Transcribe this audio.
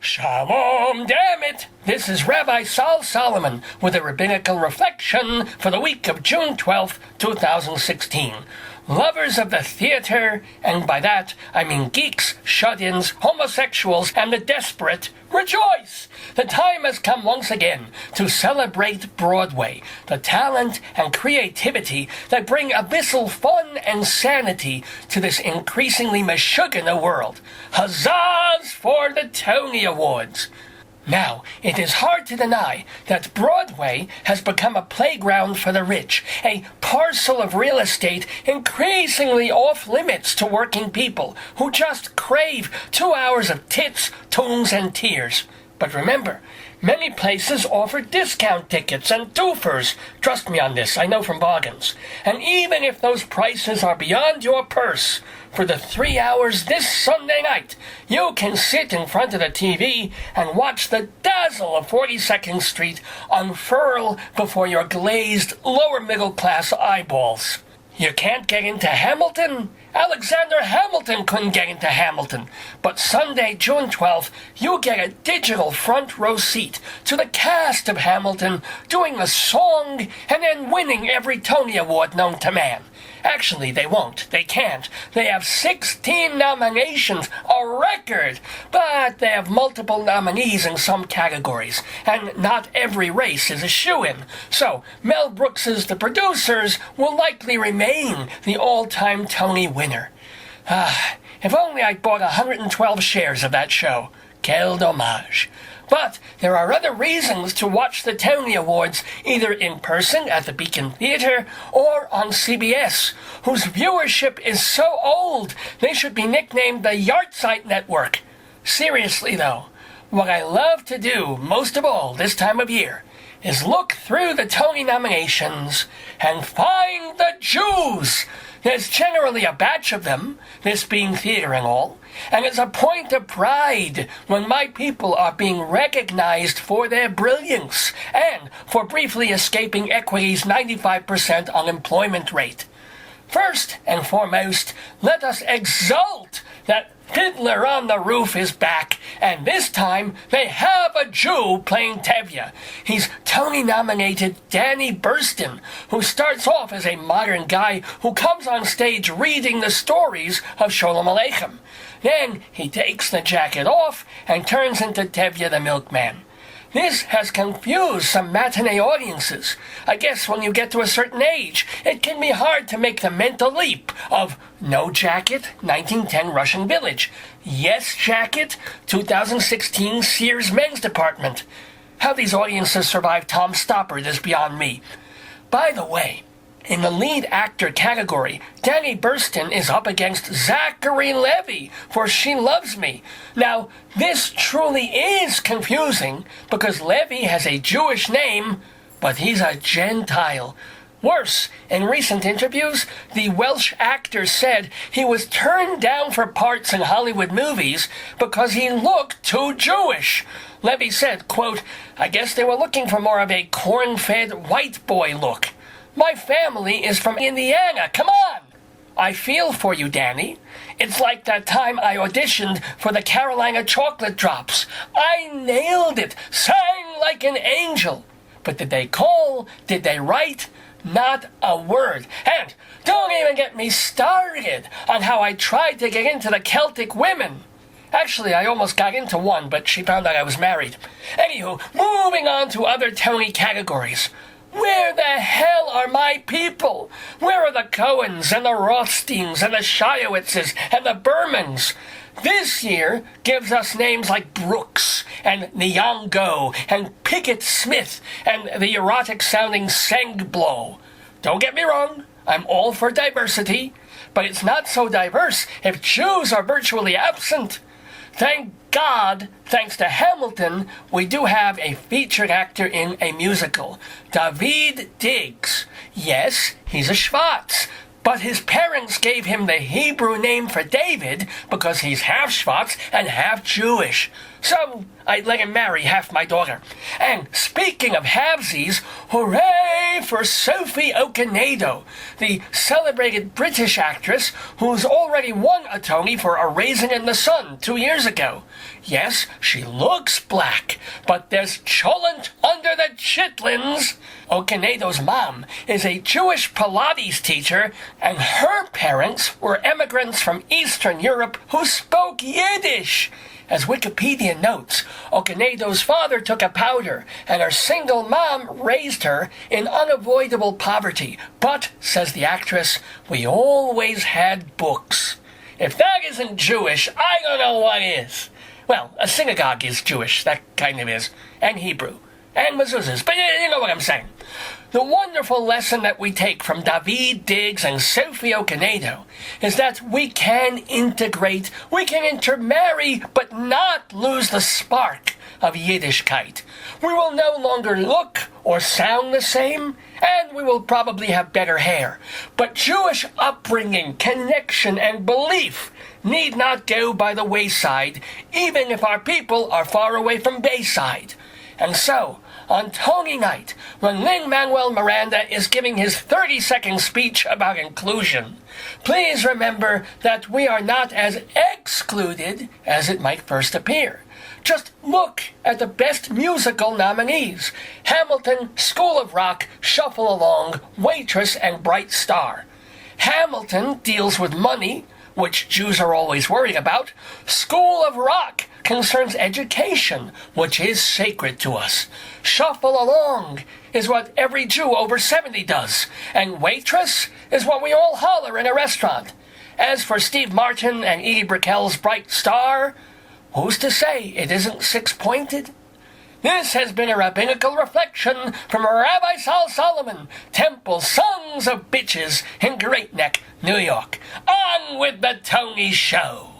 Shalom Dammit! This is Rabbi Sol Solomon with a Rabbinical reflection for the week of June 12th, 2016. Lovers of the theater, and by that I mean geeks, shut-ins, homosexuals, and the desperate, rejoice! The time has come once again to celebrate Broadway, the talent and creativity that bring abyssal fun and sanity to this increasingly meshugana world. Huzzahs for the Tony Awards! Now, it is hard to deny that Broadway has become a playground for the rich, a parcel of real estate increasingly off-limits to working people who just crave 2 hours of tits, tunes, and tears. But remember, many places offer discount tickets and doofers. Trust me on this, I know from bargains. And even if those prices are beyond your purse, for the 3 hours this Sunday night, you can sit in front of the TV and watch the dazzle of 42nd Street unfurl before your glazed lower-middle-class eyeballs. You can't get into Hamilton? Alexander Hamilton couldn't get into Hamilton. But Sunday, June 12th, you get a digital front row seat to the cast of Hamilton doing the song and then winning every Tony Award known to man. Actually, they won't. They can't. They have 16 nominations, a record. But they have multiple nominees in some categories, and not every race is a shoo-in. So, Mel Brooks's The Producers will likely remain the all-time Tony winner. If only I bought 112 shares of that show. Quel dommage. But there are other reasons to watch the Tony Awards, either in person at the Beacon Theater or on CBS, whose viewership is so old they should be nicknamed the Yahrzeit Network. Seriously, though, what I love to do most of all this time of year is look through the Tony nominations and find the Jews. There's generally a batch of them, this being theater and all, and it's a point of pride when my people are being recognized for their brilliance and for briefly escaping equity's 95% unemployment rate. First and foremost, let us exult that Fiddler on the Roof is back, and this time they have a Jew playing Tevye. He's Tony-nominated Danny Burston, who starts off as a modern guy who comes on stage reading the stories of Sholem Aleichem. Then he takes the jacket off and turns into Tevye the milkman. This has confused some matinee audiences. I guess when you get to a certain age, it can be hard to make the mental leap of no jacket, 1910 Russian Village, yes jacket, 2016 Sears Men's Department. How these audiences survive Tom Stoppard is beyond me. By the way, in the lead actor category, Danny Burston is up against Zachary Levi for She Loves Me. Now, this truly is confusing because Levi has a Jewish name, but he's a Gentile. Worse, in recent interviews, the Welsh actor said he was turned down for parts in Hollywood movies because he looked too Jewish. Levi said, quote, "I guess they were looking for more of a corn-fed white boy look. My family is from Indiana, come on! I feel for you, Danny. It's like that time I auditioned for the Carolina Chocolate Drops. I nailed it, sang like an angel. But did they call? Did they write? Not a word. And don't even get me started on how I tried to get into the Celtic Women. Actually, I almost got into one, but she found out I was married. Anywho, moving on to other Tony categories. Where the hell are my people? Where are the Cohens and the Rothsteins and the Shiowitzes and the Bermans? This year gives us names like Brooks and Nyong'o and Pickett Smith and the erotic-sounding Sengblow. Don't get me wrong, I'm all for diversity, but it's not so diverse if Jews are virtually absent. Thank God, thanks to Hamilton, we do have a featured actor in a musical, David Diggs. Yes, he's a Schwartz, but his parents gave him the Hebrew name for David because he's half Schwartz and half Jewish. So I let him marry half my daughter. And speaking of halvesies, hooray for Sophie Okonedo, the celebrated British actress who's already won a Tony for A Raisin in the Sun 2 years ago. Yes, she looks black, but there's cholent under the chitlins. Okonedo's mom is a Jewish Pilates teacher, and her parents were immigrants from Eastern Europe who spoke Yiddish. As Wikipedia notes, Okonedo's father took a powder, and her single mom raised her in unavoidable poverty. But, says the actress, we always had books. If that isn't Jewish, I don't know what is. Well, a synagogue is Jewish, that kind of is, and Hebrew, and mezuzahs, but you know what I'm saying. The wonderful lesson that we take from David Diggs and Sophie Okonedo is that we can integrate, we can intermarry, but not lose the spark of Yiddishkeit. We will no longer look or sound the same, and we will probably have better hair. But Jewish upbringing, connection, and belief need not go by the wayside, even if our people are far away from Bayside. And so, on Tony night, when Lin-Manuel Miranda is giving his 30-second speech about inclusion, please remember that we are not as excluded as it might first appear. Just look at the best musical nominees: Hamilton, School of Rock, Shuffle Along, Waitress, and Bright Star. Hamilton deals with money, which Jews are always worried about. School of Rock concerns education, which is sacred to us. Shuffle Along is what every Jew over 70 does, and Waitress is what we all holler in a restaurant. As for Steve Martin and Edie Brickell's Bright Star, who's to say it isn't six-pointed? This has been a rabbinical reflection from Rabbi Sol Solomon, Temple Sons of Bitches in Great Neck, New York. On with the Tony Show!